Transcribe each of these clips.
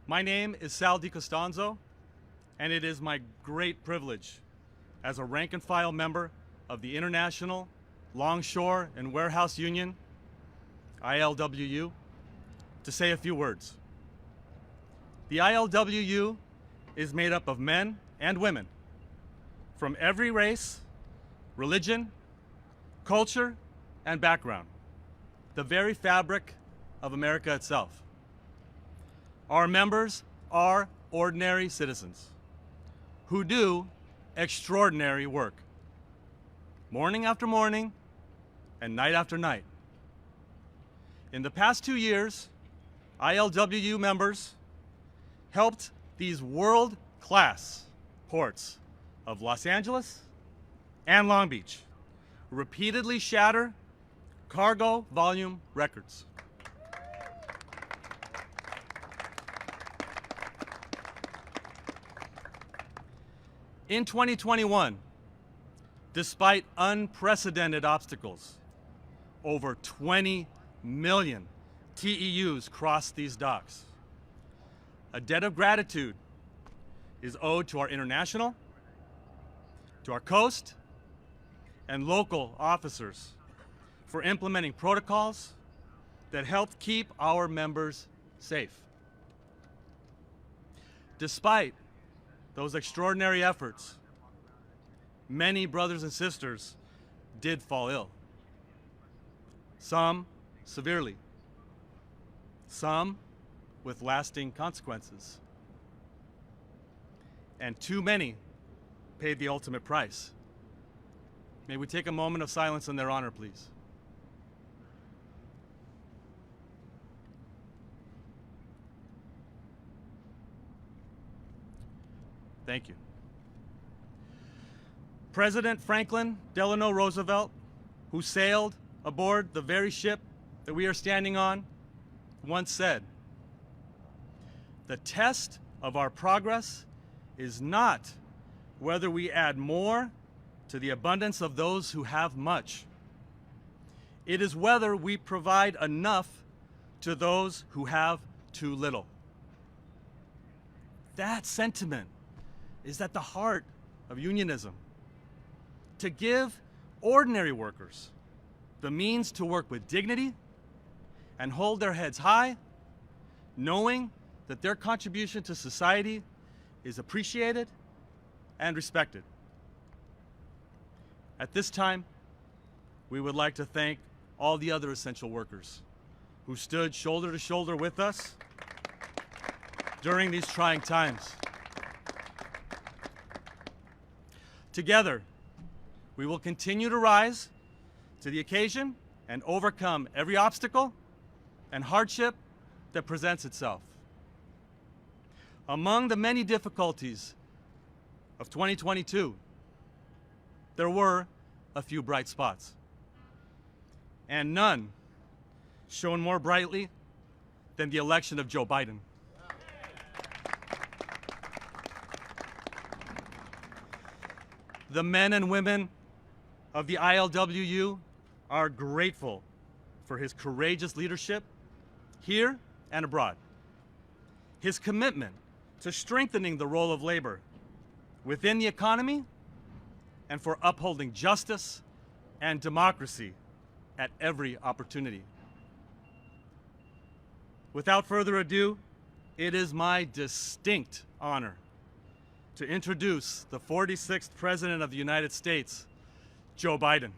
My name is Sal DiCostanzo, and it is my great privilege as a rank-and-file member of the International Longshore and Warehouse Union, ILWU, to say a few words. The ILWU is made up of men and women from every race, religion, culture, and background, the very fabric of America itself. Our members are ordinary citizens who do extraordinary work, morning after morning and night after night. In the past 2 years, ILWU members helped these world-class ports of Los Angeles and Long Beach repeatedly shatter cargo volume records. In 2021, despite unprecedented obstacles, over 20 million TEUs crossed these docks. A debt of gratitude is owed to our international, to our coast, and local officers for implementing protocols that helped keep our members safe. Despite those extraordinary efforts, many brothers and sisters did fall ill. Some severely, some with lasting consequences. And too many paid the ultimate price. May we take a moment of silence in their honor, please. Thank you. President Franklin Delano Roosevelt, who sailed aboard the very ship that we are standing on, once said, "The test of our progress is not whether we add more to the abundance of those who have much. It is whether we provide enough to those who have too little." That sentiment is at the heart of unionism. To give ordinary workers the means to work with dignity and hold their heads high, knowing that their contribution to society is appreciated and respected. At this time, we would like to thank all the other essential workers who stood shoulder to shoulder with us during these trying times. Together, we will continue to rise to the occasion and overcome every obstacle and hardship that presents itself. Among the many difficulties of 2022, there were a few bright spots, and none shone more brightly than the election of Joe Biden. The men and women of the ILWU are grateful for his courageous leadership here and abroad, his commitment to strengthening the role of labor within the economy, and for upholding justice and democracy at every opportunity. Without further ado, it is my distinct honor to introduce the 46th President of the United States, Joe Biden.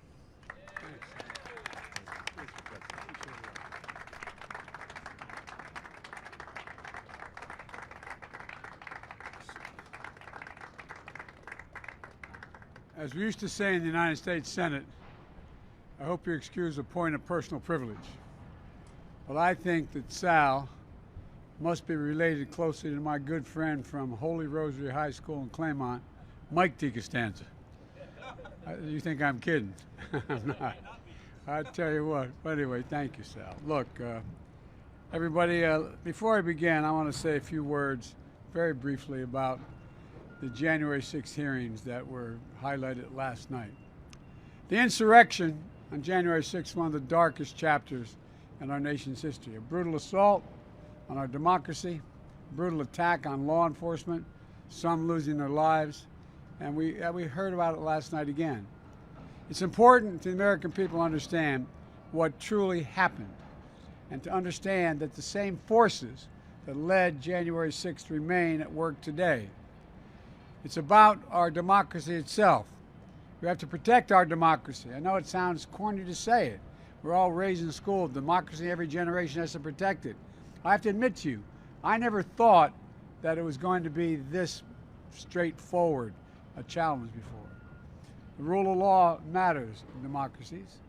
As we used to say in the United States Senate, I hope you excuse a point of personal privilege, but I think that Sal must be related closely to my good friend from Holy Rosary High School in Claymont, Mike DiCostanzo. You think I'm kidding? I'm not. I tell you what. But anyway, thank you, Sal. Look, everybody, before I begin, I want to say a few words very briefly about the January 6th hearings that were highlighted last night. The insurrection on January 6th, one of the darkest chapters in our nation's history, a brutal assault on our democracy, brutal attack on law enforcement, some losing their lives, and we heard about it last night again. It's important to the American people to understand what truly happened and to understand that the same forces that led January 6th remain at work today. It's about our democracy itself. We have to protect our democracy. I know it sounds corny to say it. We're all raised in school. Democracy, every generation has to protect it. I have to admit to you, I never thought that it was going to be this straightforward a challenge before. The rule of law matters in democracies,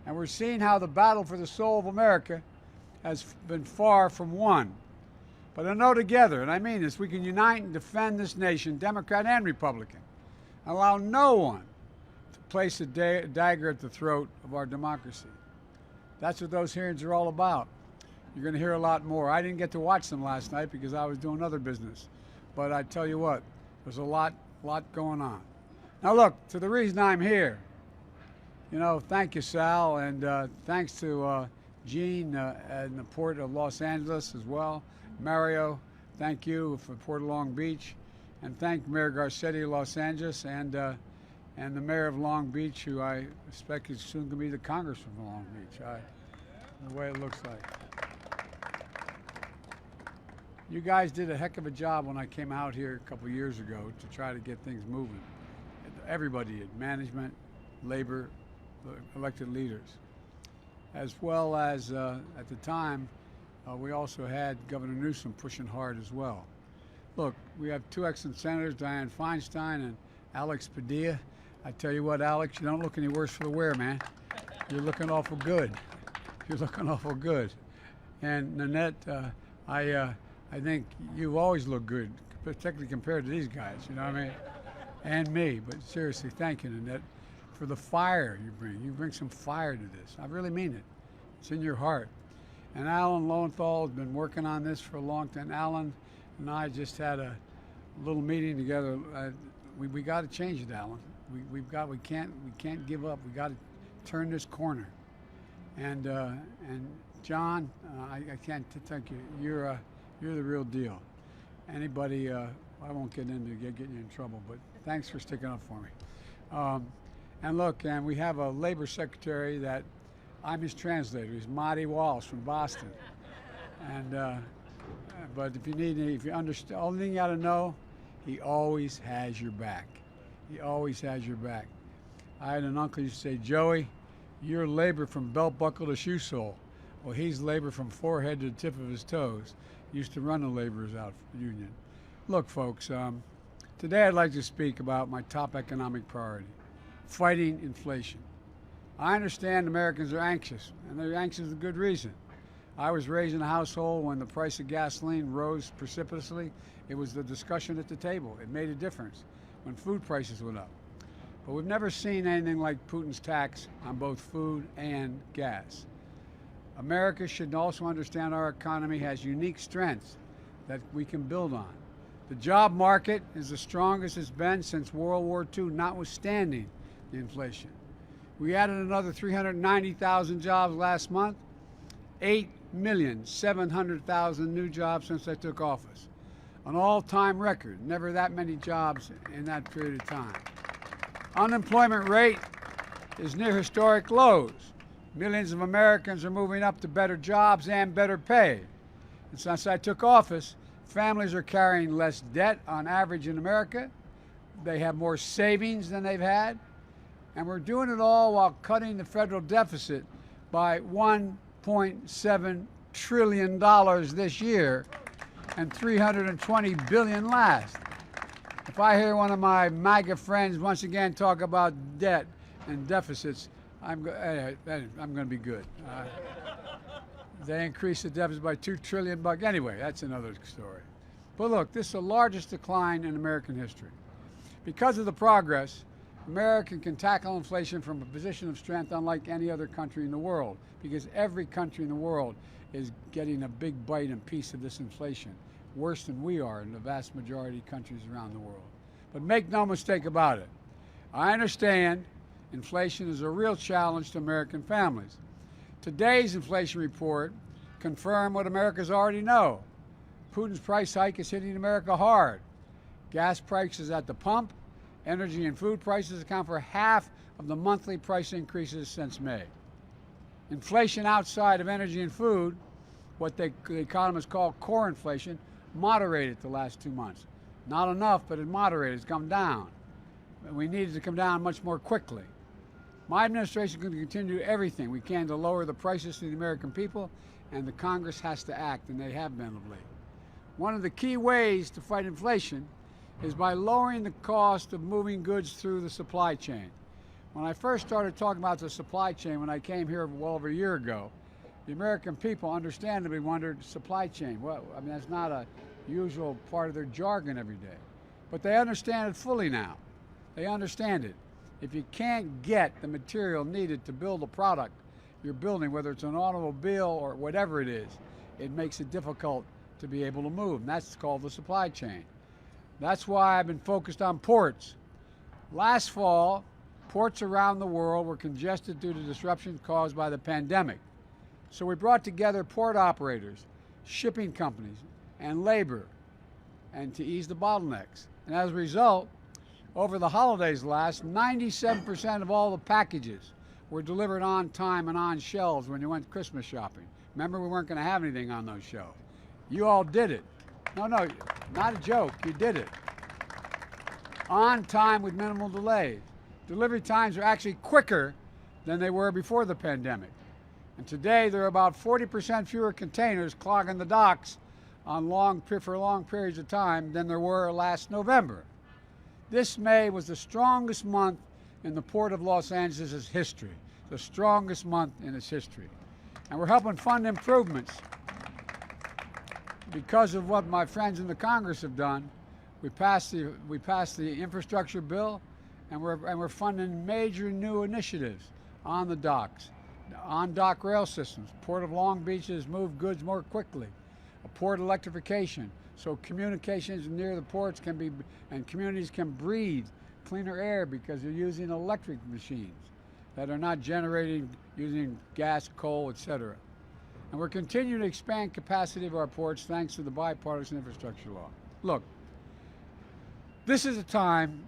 and we're seeing how the battle for the soul of America has been far from won. But I know together, and I mean this, we can unite and defend this nation, Democrat and Republican, and allow no one to place a dagger at the throat of our democracy. That's what those hearings are all about. You're going to hear a lot more. I didn't get to watch them last night because I was doing other business. But I tell you what, there's a lot going on. Now look, to the reason I'm here, thank you, Sal, and thanks to Gene in the Port of Los Angeles as well. Mario, thank you for Port of Long Beach, and thank Mayor Garcetti of Los Angeles and the Mayor of Long Beach, who I expect is soon going to be the Congressman from Long Beach, the way it looks like. You guys did a heck of a job when I came out here a couple years ago to try to get things moving. Everybody did, management, labor, elected leaders, as well as at the time, we also had Governor Newsom pushing hard as well. Look, we have two excellent senators, Dianne Feinstein and Alex Padilla. I tell you what, Alex, you don't look any worse for the wear, man. You're looking awful good. You're looking awful good. And Nanette, I think you've always looked good, particularly compared to these guys, you know what I mean? And me, but seriously, thank you, Nanette, for the fire you bring. You bring some fire to this. I really mean it. It's in your heart. And Alan Lowenthal has been working on this for a long time. Alan and I just had a little meeting together. We got to change it, Alan. We can't give up. We got to turn this corner. And John, I can't thank you. You're the real deal. Anybody, I won't get into getting you in trouble, but thanks for sticking up for me. And look, and we have a labor secretary that I'm his translator. He's Marty Walsh from Boston. And but if you need any, if you understand, only thing you got to know, he always has your back. He always has your back. I had an uncle who used to say, Joey, you're labor from belt buckle to shoe sole. Well, he's labor from forehead to the tip of his toes. He used to run the laborers out union. Look, folks, today I'd like to speak about my top economic priority, fighting inflation. I understand Americans are anxious, and they're anxious for good reason. I was raised in a household when the price of gasoline rose precipitously. It was the discussion at the table. It made a difference when food prices went up. But we've never seen anything like Putin's tax on both food and gas. America should also understand our economy has unique strengths that we can build on. The job market is the strongest it's been since World War II, notwithstanding the inflation. We added another 390,000 jobs last month, 8,700,000 new jobs since I took office. An all-time record, never that many jobs in that period of time. Unemployment rate is near historic lows. Millions of Americans are moving up to better jobs and better pay. And since I took office, families are carrying less debt on average in America. They have more savings than they've had. And we're doing it all while cutting the federal deficit by $1.7 trillion this year and $320 billion last. If I hear one of my MAGA friends once again talk about debt and deficits, I'm going to be good. They increased the deficit by $2 trillion. Anyway, that's another story. But look, this is the largest decline in American history. Because of the progress, America can tackle inflation from a position of strength unlike any other country in the world, because every country in the world is getting a big bite and piece of this inflation, worse than we are in the vast majority of countries around the world. But make no mistake about it. I understand inflation is a real challenge to American families. Today's inflation report confirmed what Americans already know. Putin's price hike is hitting America hard. Gas prices at the pump, energy and food prices account for half of the monthly price increases since May. Inflation outside of energy and food, what the economists call core inflation, moderated the last 2 months. Not enough, but it moderated. It's come down. We need it to come down much more quickly. My administration is going to continue to do everything we can to lower the prices to the American people, and the Congress has to act, and they have been of late. One of the key ways to fight inflation is by lowering the cost of moving goods through the supply chain. When I first started talking about the supply chain, when I came here well over a year ago, the American people understandably wondered, supply chain, well, I mean, that's not a usual part of their jargon every day. But they understand it fully now. They understand it. If you can't get the material needed to build a product you're building, whether it's an automobile or whatever it is, it makes it difficult to be able to move. And that's called the supply chain. That's why I've been focused on ports. Last fall, ports around the world were congested due to disruptions caused by the pandemic. So we brought together port operators, shipping companies, and labor, and to ease the bottlenecks. And as a result, over the holidays last, 97% of all the packages were delivered on time and on shelves when you went Christmas shopping. Remember, we weren't going to have anything on those shelves. You all did it. No, not a joke. You did it. On time with minimal delays. Delivery times are actually quicker than they were before the pandemic. And today, there are about 40% fewer containers clogging the docks for long periods of time than there were last November. This May was the strongest month in the Port of Los Angeles' history, the strongest month in its history. And we're helping fund improvements. Because of what my friends in the Congress have done, we passed the infrastructure bill, and we're funding major new initiatives on the docks, on dock rail systems. Port of Long Beach has moved goods more quickly. A port electrification, so communications near the ports can be, and communities can breathe cleaner air because they're using electric machines that are not generating using gas, coal, etc. And we're continuing to expand capacity of our ports thanks to the bipartisan infrastructure law. Look, this is a time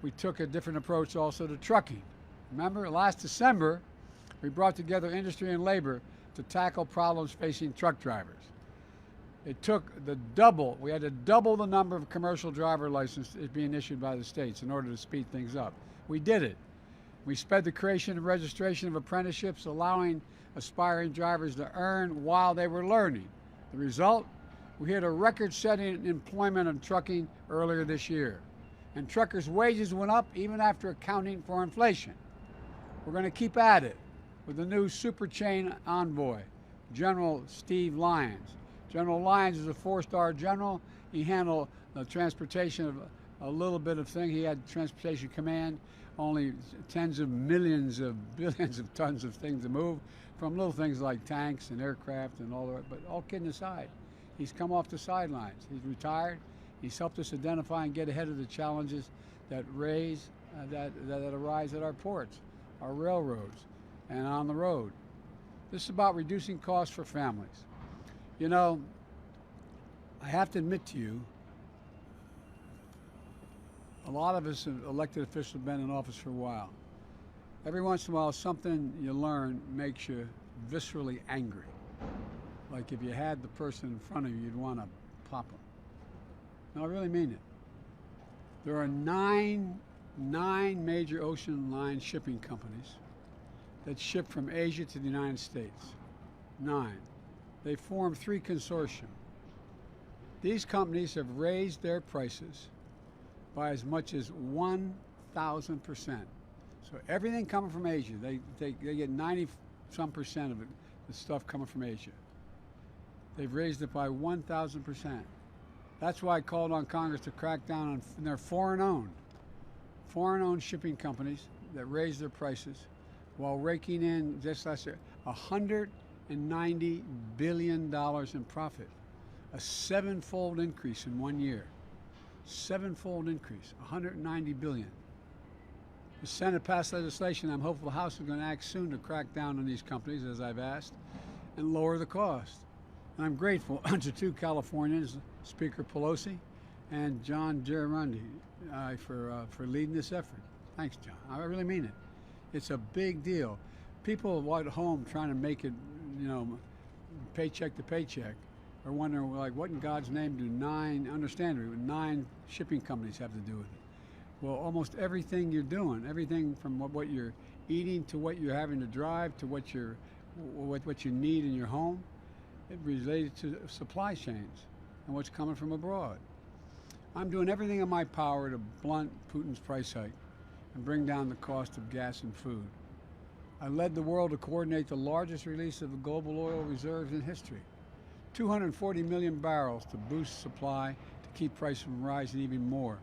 we took a different approach also to trucking. Remember, last December, we brought together industry and labor to tackle problems facing truck drivers. It took we had to double the number of commercial driver licenses being issued by the states in order to speed things up. We did it. We sped the creation and registration of apprenticeships, allowing aspiring drivers to earn while they were learning. The result? We hit a record-setting employment in trucking earlier this year. And truckers' wages went up even after accounting for inflation. We're going to keep at it with the new super chain envoy, General Steve Lyons. General Lyons is a 4-star general. He handled the transportation of a little bit of thing. He had transportation command, only tens of millions of billions of tons of things to move, from little things like tanks and aircraft and all that. But all kidding aside, he's come off the sidelines. He's retired. He's helped us identify and get ahead of the challenges that arise at our ports, our railroads, and on the road. This is about reducing costs for families. You know, I have to admit to you, a lot of us elected officials have been in office for a while. Every once in a while, something you learn makes you viscerally angry. Like if you had the person in front of you, you'd want to pop them. No, I really mean it. There are nine major ocean line shipping companies that ship from Asia to the United States. 9. They form 3 consortia. These companies have raised their prices by as much as 1,000%. So everything coming from Asia, they get 90-some% of it, the stuff coming from Asia. They've raised it by 1,000%. That's why I called on Congress to crack down on their foreign-owned shipping companies that raise their prices while raking in just last year $190 billion in profit, a 7-fold increase in 1 year. 7-fold increase, $190 billion. The Senate passed legislation. I'm hopeful the House is going to act soon to crack down on these companies, as I've asked, and lower the cost. And I'm grateful to two Californians, Speaker Pelosi and John Gerardi, for leading this effort. Thanks, John. I really mean it. It's a big deal. People at home trying to make it, paycheck to paycheck, are wondering, like, what in God's name do nine shipping companies have to do with it? Well, almost everything you're doing, everything from what you're eating to what you're having to drive to what you need in your home, it related to supply chains and what's coming from abroad. I'm doing everything in my power to blunt Putin's price hike and bring down the cost of gas and food. I led the world to coordinate the largest release of the global oil reserves in history, 240 million barrels to boost supply to keep prices from rising even more.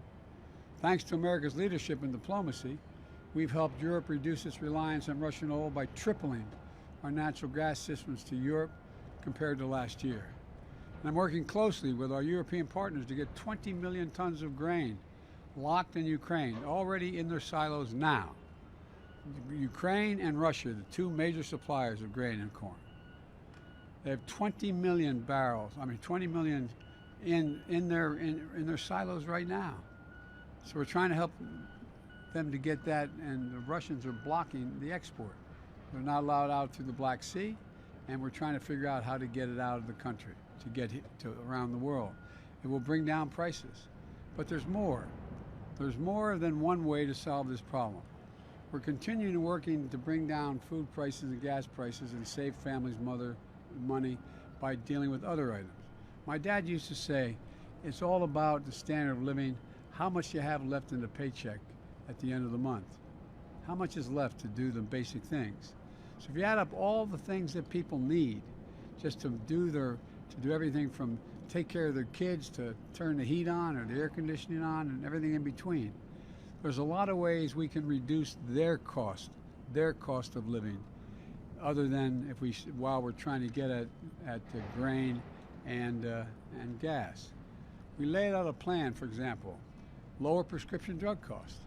Thanks to America's leadership in diplomacy, we've helped Europe reduce its reliance on Russian oil by tripling our natural gas systems to Europe compared to last year. And I'm working closely with our European partners to get 20 million tons of grain locked in Ukraine, already in their silos now. Ukraine and Russia, the two major suppliers of grain and corn. They have 20 million barrels, 20 million in their silos right now. So we're trying to help them to get that, and the Russians are blocking the export. They're not allowed out through the Black Sea, and we're trying to figure out how to get it out of the country, to get it to around the world. It will bring down prices. But there's more. There's more than one way to solve this problem. We're continuing working to bring down food prices and gas prices and save families money by dealing with other items. My dad used to say, it's all about the standard of living, how much you have left in the paycheck at the end of the month. How much is left to do the basic things? So if you add up all the things that people need just to do everything from take care of their kids to turn the heat on or the air conditioning on and everything in between, there's a lot of ways we can reduce their cost of living, other than while we're trying to get at the grain and gas. We laid out a plan, for example, lower prescription drug costs.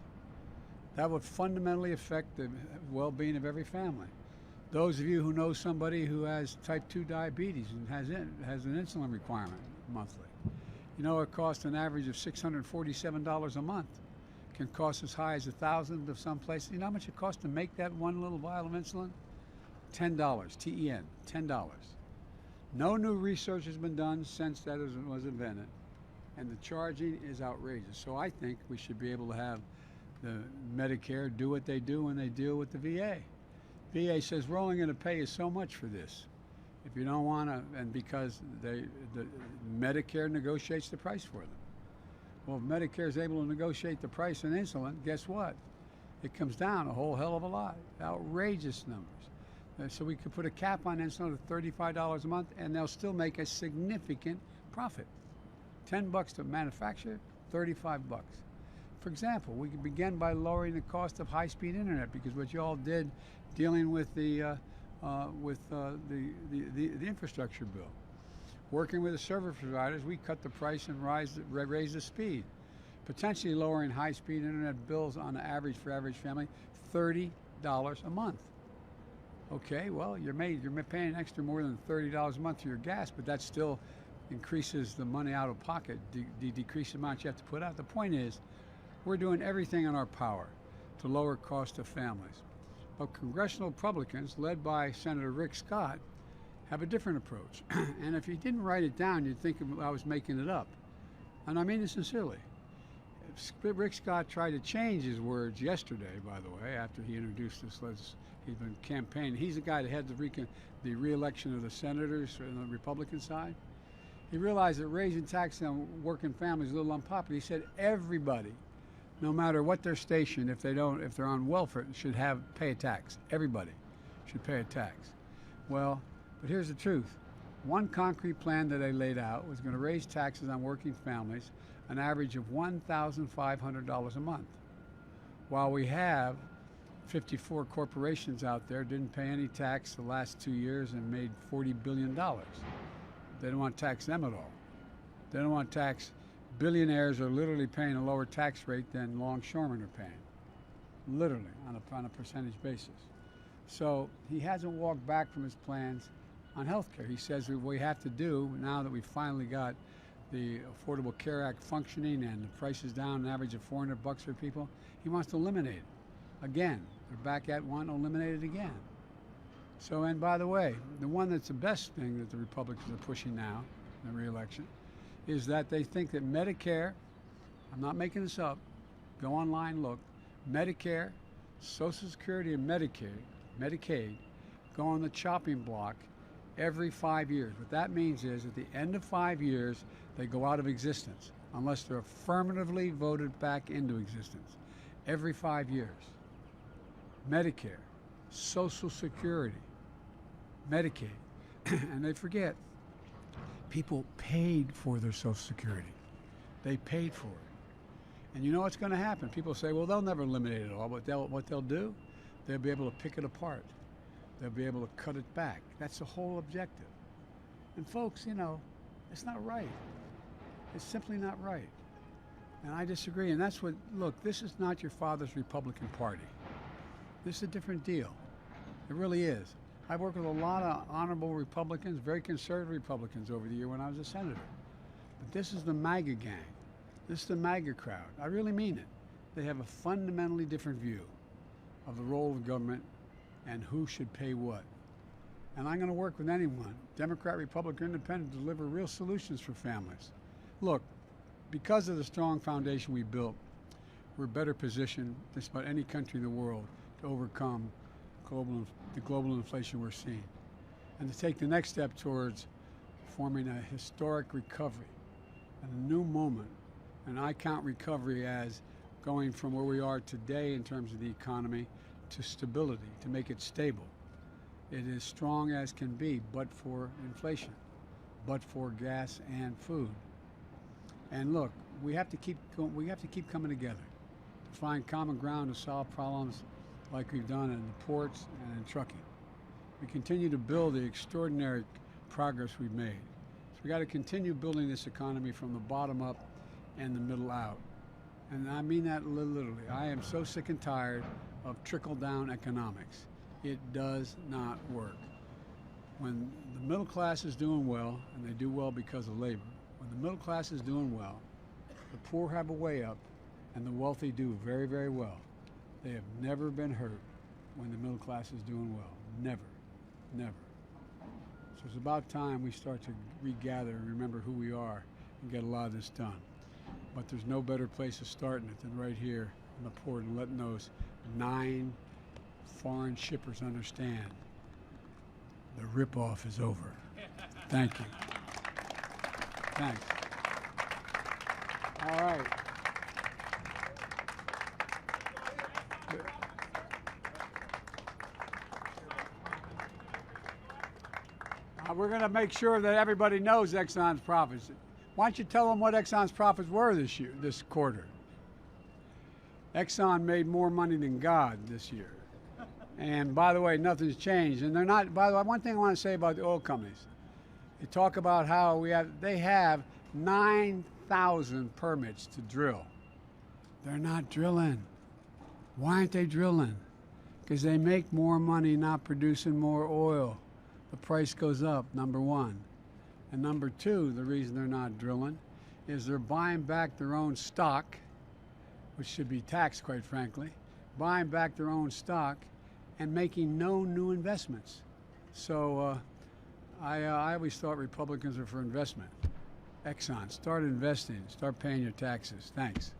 That would fundamentally affect the well-being of every family. Those of you who know somebody who has type 2 diabetes and has an insulin requirement monthly, it costs an average of $647 a month. It can cost as high as $1,000 of some places. You know how much it costs to make that one little vial of insulin? $10, T-E-N, $10. No new research has been done since that was invented, and the charging is outrageous. So I think we should be able to have the Medicare do what they do when they deal with the VA. VA says we're only going to pay you so much for this. If you don't want to, and because the Medicare negotiates the price for them. Well, if Medicare is able to negotiate the price on insulin, guess what? It comes down a whole hell of a lot. Outrageous numbers. So we could put a cap on insulin at $35 a month, and they'll still make a significant profit. $10 to manufacture, $35. For example, we could begin by lowering the cost of high-speed internet, because what you all did dealing with the infrastructure bill. Working with the service providers, we cut the price and raise the speed, potentially lowering high-speed internet bills on average for average family $30 a month. Okay, well, you're paying an extra more than $30 a month for your gas, but that still increases the money out of pocket, decrease the amount you have to put out. The point is, we're doing everything in our power to lower cost of families. But congressional Republicans, led by Senator Rick Scott, have a different approach. And if you didn't write it down, you'd think I was making it up. And I mean it sincerely. Rick Scott tried to change his words yesterday, by the way, after he introduced this legislation. He's been campaigning. He's the guy that had the re-election of the senators on the Republican side. He realized that raising taxes on working families is a little unpopular. He said everybody, no matter what their station, if they're on welfare, should pay a tax. Everybody should pay a tax. Well, but here's the truth. One concrete plan that they laid out was going to raise taxes on working families an average of $1,500 a month. While we have 54 corporations out there didn't pay any tax the last 2 years and made $40 billion. They don't want to tax them at all. They don't want to tax billionaires are literally paying a lower tax rate than longshoremen are paying, literally on a percentage basis. So he hasn't walked back from his plans on health care. He says what we have to do, now that we finally got the Affordable Care Act functioning and the prices down an average of $400 for people, he wants to eliminate it. Again, they're back at wanting to eliminate it again. So, and by the way, the one that's the best thing that the Republicans are pushing now in the re-election is that they think that Medicare, I'm not making this up, go online, look, Medicare, Social Security, and Medicaid go on the chopping block every 5 years. What that means is at the end of 5 years, they go out of existence unless they're affirmatively voted back into existence every 5 years. Medicare, Social Security, Medicaid, and they forget people paid for their Social Security. They paid for it. And you know what's going to happen? People say, well, they'll never eliminate it all, but what they'll do, they'll be able to pick it apart. They'll be able to cut it back. That's the whole objective. And folks, you know, it's not right. It's simply not right. And I disagree. And that's what, look, this is not your father's Republican Party. This is a different deal. It really is. I've worked with a lot of honorable Republicans, very conservative Republicans over the year when I was a senator. But this is the MAGA gang. This is the MAGA crowd. I really mean it. They have a fundamentally different view of the role of government and who should pay what. And I'm going to work with anyone, Democrat, Republican, Independent, to deliver real solutions for families. Look, because of the strong foundation we built, we're better positioned than just about any country in the world to overcome the global inflation we're seeing, and to take the next step towards forming a historic recovery and a new moment. And I count recovery as going from where we are today in terms of the economy to stability, to make it stable. It is strong as can be, but for inflation, but for gas and food. And look, we have to keep coming together to find common ground to solve problems like we've done in the ports and in trucking. We continue to build the extraordinary progress we've made. So we got to continue building this economy from the bottom up and the middle out. And I mean that literally. I am so sick and tired of trickle-down economics. It does not work. When the middle class is doing well, and they do well because of labor, when the middle class is doing well, the poor have a way up, and the wealthy do very, very well. They have never been hurt when the middle class is doing well. Never, never. So it's about time we start to regather and remember who we are and get a lot of this done. But there's no better place to start in it than right here in the port and letting those 9 foreign shippers understand the ripoff is over. Thank you. Thanks. All right. We're going to make sure that everybody knows Exxon's profits. Why don't you tell them what Exxon's profits were this quarter? Exxon made more money than God this year. And by the way, nothing's changed. And they're not, by the way, one thing I want to say about the oil companies. They talk about how they have 9,000 permits to drill. They're not drilling. Why aren't they drilling? Because they make more money not producing more oil. The price goes up, number one. And number two, the reason they're not drilling is they're buying back their own stock, which should be taxed, quite frankly, buying back their own stock and making no new investments. So I always thought Republicans were for investment. Exxon, start investing, start paying your taxes. Thanks.